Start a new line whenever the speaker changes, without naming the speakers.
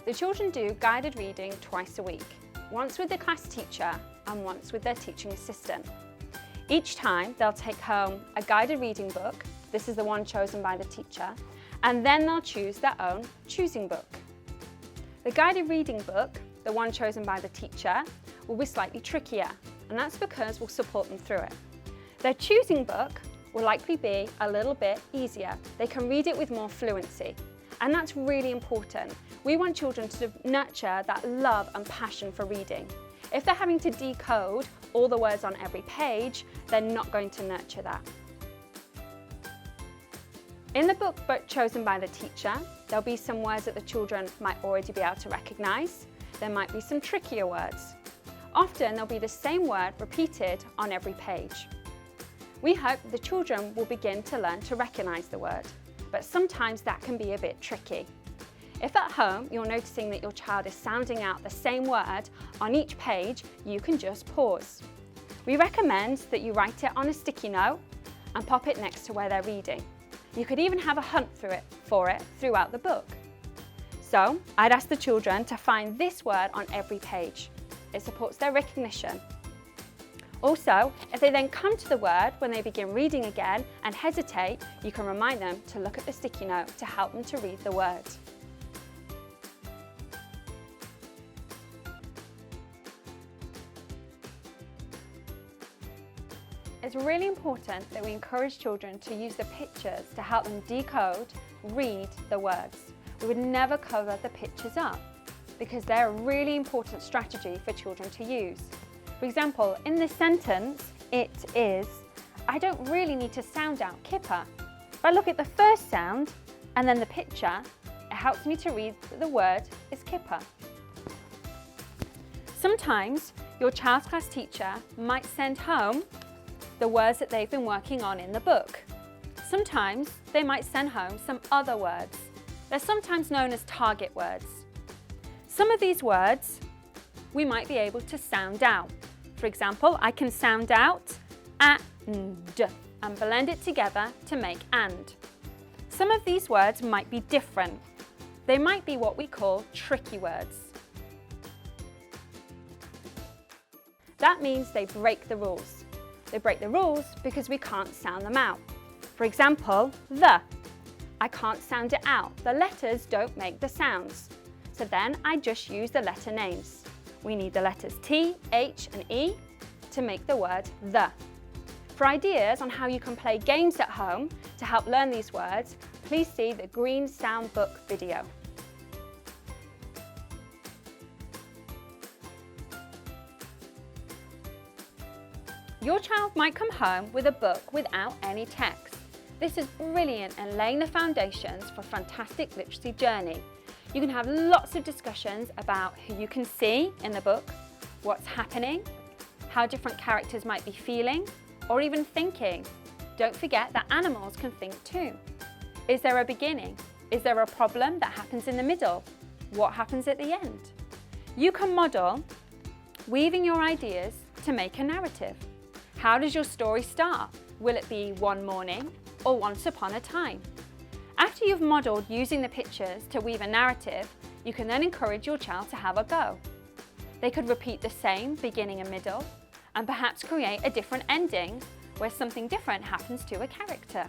The children do guided reading twice a week, once with the class teacher and once with their teaching assistant. Each time they'll take home a guided reading book, this is the one chosen by the teacher, and then they'll choose their own choosing book. The guided reading book, the one chosen by the teacher, will be slightly trickier, and that's because we'll support them through it. Their choosing book will likely be a little bit easier. They can read it with more fluency, and that's really important. We want children to nurture that love and passion for reading. If they're having to decode all the words on every page, they're not going to nurture that. In the book chosen by the teacher, there'll be some words that the children might already be able to recognise. There might be some trickier words. Often there'll be the same word repeated on every page. We hope the children will begin to learn to recognise the word, but sometimes that can be a bit tricky. If at home you're noticing that your child is sounding out the same word on each page, you can just pause. We recommend that you write it on a sticky note and pop it next to where they're reading. You could even have a hunt for it throughout the book. So I'd ask the children to find this word on every page. It supports their recognition. Also, if they then come to the word when they begin reading again and hesitate, you can remind them to look at the sticky note to help them to read the word. It's really important that we encourage children to use the pictures to help them decode, read the words. We would never cover the pictures up because they're a really important strategy for children to use. For example, in this sentence, it is, I don't really need to sound out kipper. If I look at the first sound and then the picture, it helps me to read that the word is kipper. Sometimes your child's class teacher might send home the words that they've been working on in the book. Sometimes they might send home some other words. They're sometimes known as target words. Some of these words we might be able to sound out. For example, I can sound out and blend it together to make and. Some of these words might be different. They might be what we call tricky words. That means they break the rules. They break the rules because we can't sound them out. For example, the. I can't sound it out. The letters don't make the sounds. So then I just use the letter names. We need the letters T, H and E to make the word the. For ideas on how you can play games at home to help learn these words, please see the Green Sound Book video. Your child might come home with a book without any text. This is brilliant in laying the foundations for a fantastic literacy journey. You can have lots of discussions about who you can see in the book, what's happening, how different characters might be feeling, or even thinking. Don't forget that animals can think too. Is there a beginning? Is there a problem that happens in the middle? What happens at the end? You can model weaving your ideas to make a narrative. How does your story start? Will it be one morning or once upon a time? After you've modelled using the pictures to weave a narrative, you can then encourage your child to have a go. They could repeat the same beginning and middle, and perhaps create a different ending where something different happens to a character.